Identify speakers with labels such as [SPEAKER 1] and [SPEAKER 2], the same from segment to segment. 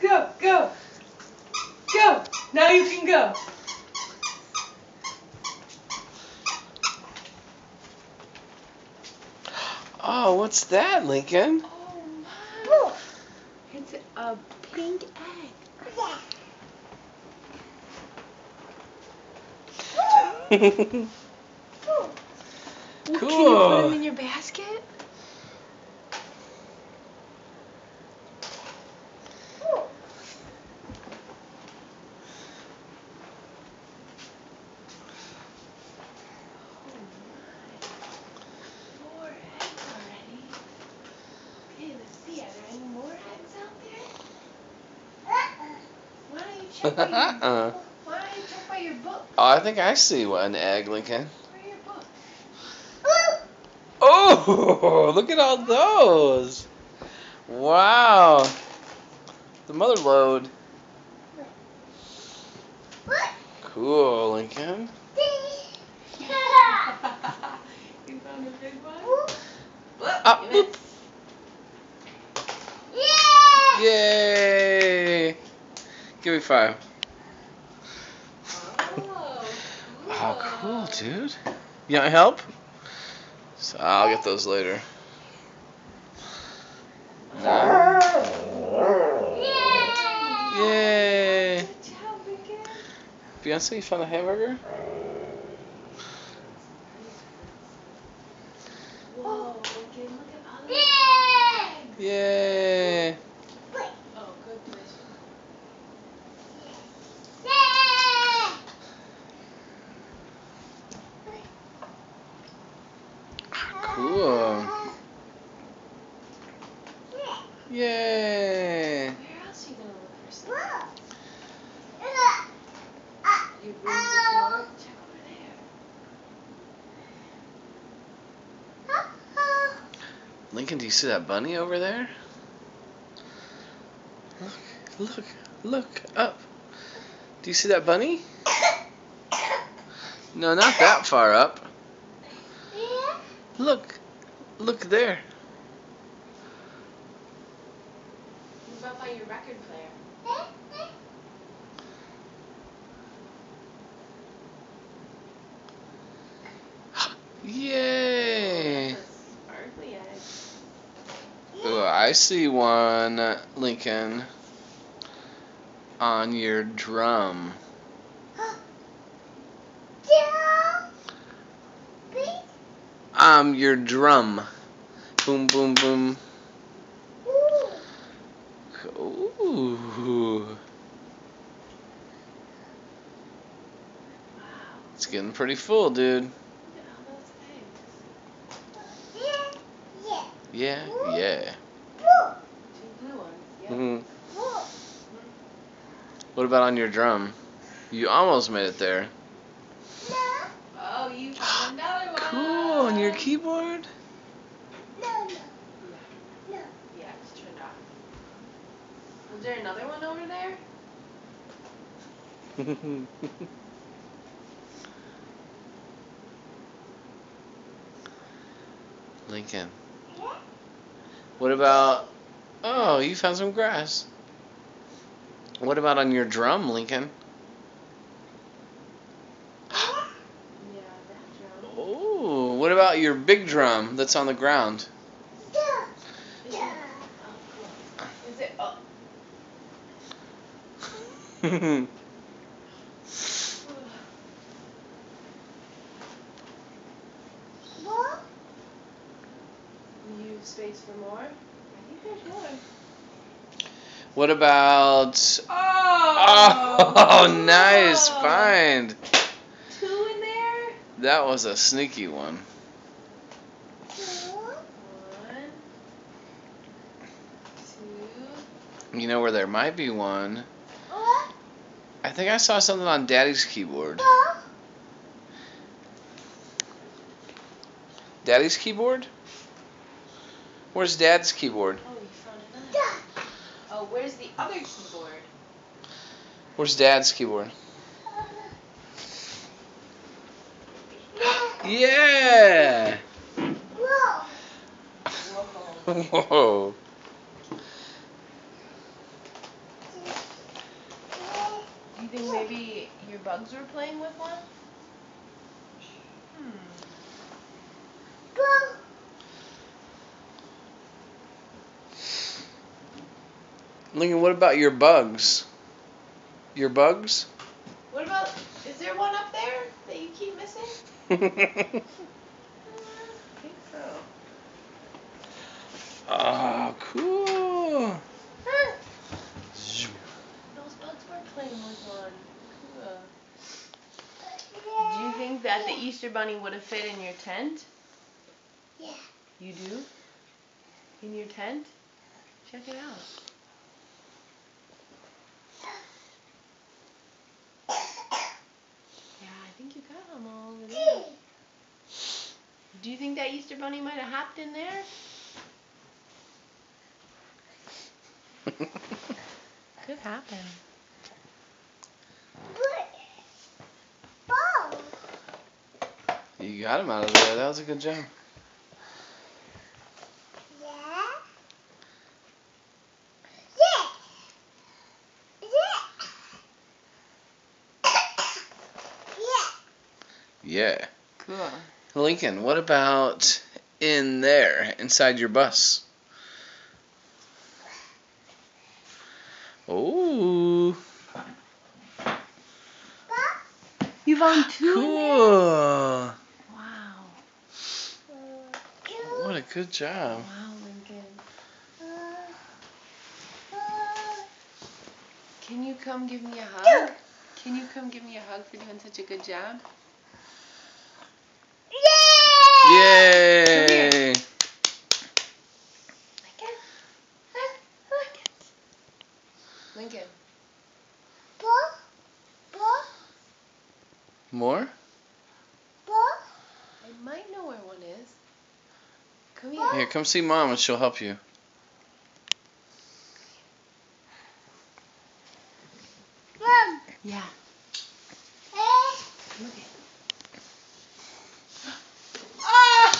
[SPEAKER 1] Go, go, go. Now you can go.
[SPEAKER 2] Oh, what's that, Lincoln?
[SPEAKER 1] Oh my! It's a pink egg. Well,
[SPEAKER 2] Cool.
[SPEAKER 1] can you put them in your basket? More eggs already. Okay, let's see. Are there any more eggs out there? Why don't you check by your book? Why don't you check by your book?
[SPEAKER 2] Oh, I think I see one egg, Lincoln.
[SPEAKER 1] Where are your books?
[SPEAKER 2] Oh, look at all those. Wow. The mother lode. Cool, Lincoln.
[SPEAKER 1] You found a big one?
[SPEAKER 2] Up.
[SPEAKER 1] You missed.
[SPEAKER 2] Yay. Give me 5.
[SPEAKER 1] Oh,
[SPEAKER 2] Oh, cool, dude. You want help? So I'll get those later. No. Yay.
[SPEAKER 1] Good job, Lincoln.
[SPEAKER 2] Beyonce, you found a hamburger?
[SPEAKER 1] Whoa, Lincoln, look at all these eggs.
[SPEAKER 2] Yay.
[SPEAKER 1] Oh, good place.
[SPEAKER 2] Cool. Yay.
[SPEAKER 1] Where else are you going to look for some? You room for some more? Check over there.
[SPEAKER 2] Lincoln, do you see that bunny over there? Look, look up. Do you see that bunny? No, not that far up. Look there.
[SPEAKER 1] Move up by your record player.
[SPEAKER 2] Yay.
[SPEAKER 1] That's a sparkly egg.
[SPEAKER 2] Ooh, I see one, Lincoln, on your drum. Your drum. Boom, boom, boom. Ooh.
[SPEAKER 1] Wow.
[SPEAKER 2] It's getting pretty full, dude.
[SPEAKER 1] Look at all those eggs.
[SPEAKER 2] Yeah, yeah.
[SPEAKER 1] 2 blue ones. Yep.
[SPEAKER 2] Hmm. What about on your drum? You almost made it there.
[SPEAKER 1] Oh, you found another one.
[SPEAKER 2] Cool, on your keyboard?
[SPEAKER 1] Yeah, it's turned off. Was there another one over there?
[SPEAKER 2] Lincoln. What about... Oh, you found some grass. What about on your drum, Lincoln?
[SPEAKER 1] Yeah, that drum.
[SPEAKER 2] Oh, what about your big drum that's on the ground?
[SPEAKER 1] Oh, cool. Is it? Oh. You have space for more? I think there's more.
[SPEAKER 2] What about...
[SPEAKER 1] Oh!
[SPEAKER 2] Oh, nice
[SPEAKER 1] Whoa.
[SPEAKER 2] find.
[SPEAKER 1] 2 in there?
[SPEAKER 2] That was a sneaky one.
[SPEAKER 1] 1, 2.
[SPEAKER 2] You know where there might be one? I think I saw something on Daddy's keyboard. Daddy's keyboard? Where's Dad's keyboard?
[SPEAKER 1] Oh, you found another. Oh, where's the other keyboard?
[SPEAKER 2] Where's Dad's keyboard? Yeah!
[SPEAKER 1] Whoa.
[SPEAKER 2] Whoa.
[SPEAKER 1] think maybe your bugs were playing with one?
[SPEAKER 2] Lincoln, what about your bugs? Your bugs?
[SPEAKER 1] What about, is there one up there that you keep missing? I think so.
[SPEAKER 2] Oh, cool.
[SPEAKER 1] Those bugs were playing with one. Cool. Do you think that the Easter Bunny would have fit in your tent?
[SPEAKER 3] Yeah.
[SPEAKER 1] You do? In your tent? Check it out. Yeah, I think you got them all over there. Do you think that Easter Bunny might have hopped in there? Could happen.
[SPEAKER 2] You got him out of there. That was a good job. Yeah.
[SPEAKER 1] Cool.
[SPEAKER 2] Lincoln, what about in there, inside your bus? Oh.
[SPEAKER 1] You found two in there?
[SPEAKER 2] Cool.
[SPEAKER 1] Wow.
[SPEAKER 2] What a good job.
[SPEAKER 1] Wow, Lincoln. Can you come give me a hug? Can you come give me a hug for doing such a good job?
[SPEAKER 2] Yay!
[SPEAKER 1] Lincoln.
[SPEAKER 2] More?
[SPEAKER 1] I might know where one is. Come here.
[SPEAKER 2] Here, come see Mom and she'll help you.
[SPEAKER 1] Yeah. Look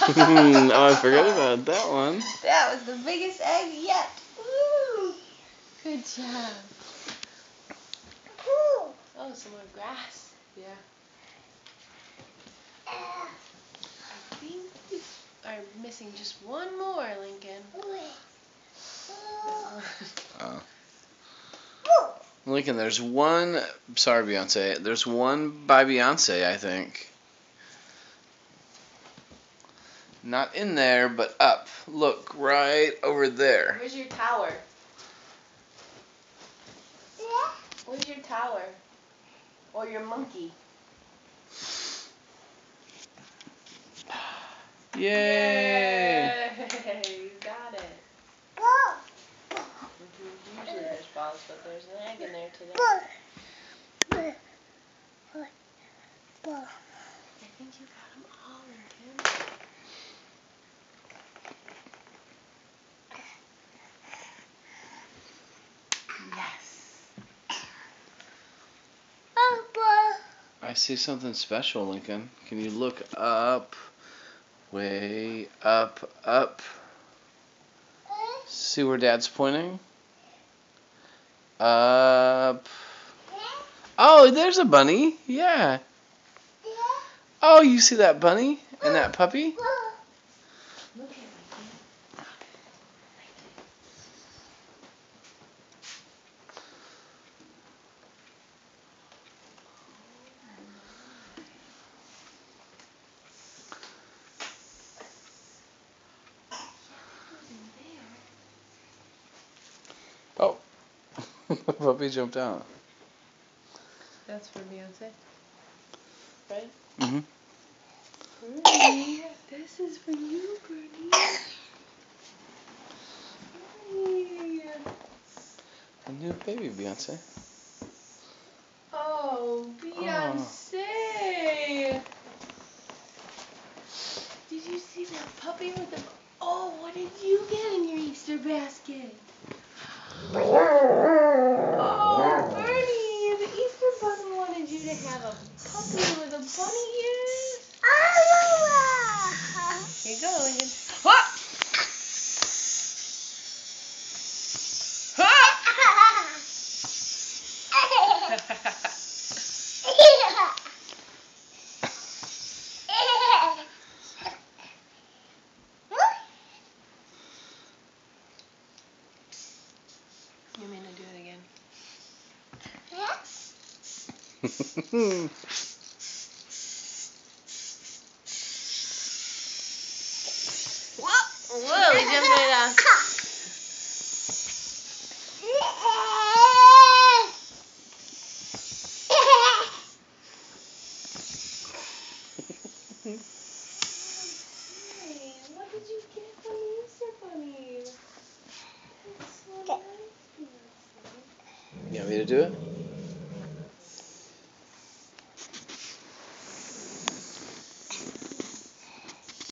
[SPEAKER 2] Oh, I forgot about that one.
[SPEAKER 1] That was the biggest egg yet. Woo! Good job. Oh, some more grass. Yeah. I think we are missing just one more, Lincoln.
[SPEAKER 2] Oh. Lincoln, there's one. Sorry, Beyonce. There's one by Beyonce, I think. Not in there, but up. Look, right over there.
[SPEAKER 1] Where's your tower? Where's your tower? Or your monkey?
[SPEAKER 2] Yay!
[SPEAKER 1] You got it. Usually there's balls, but there's an egg in there today. I think you got them all, Lincoln. Yes.
[SPEAKER 2] I see something special, Lincoln. Can you look up? Way up, up. See where Dad's pointing? Up. Oh, there's a bunny. Yeah. Oh, you see that bunny and that puppy?
[SPEAKER 1] Look at Lincoln.
[SPEAKER 2] Oh. The puppy jumped out.
[SPEAKER 1] That's for Beyonce. Right?
[SPEAKER 2] Mm-hmm.
[SPEAKER 1] Bernie, this is for you, Bernie. Bernie.
[SPEAKER 2] A new baby, Beyonce.
[SPEAKER 1] Oh, Beyonce. Did you see that puppy with the... Oh, what did you get in your Easter basket? Oh, Bernie, the Easter Bunny wanted you to have a puppy with a bunny ears. Here you go, Lincoln. Whoa, he jumped right down. Hey, what did you get from the Easter Bunny? That's so nice.
[SPEAKER 2] You want me to do it?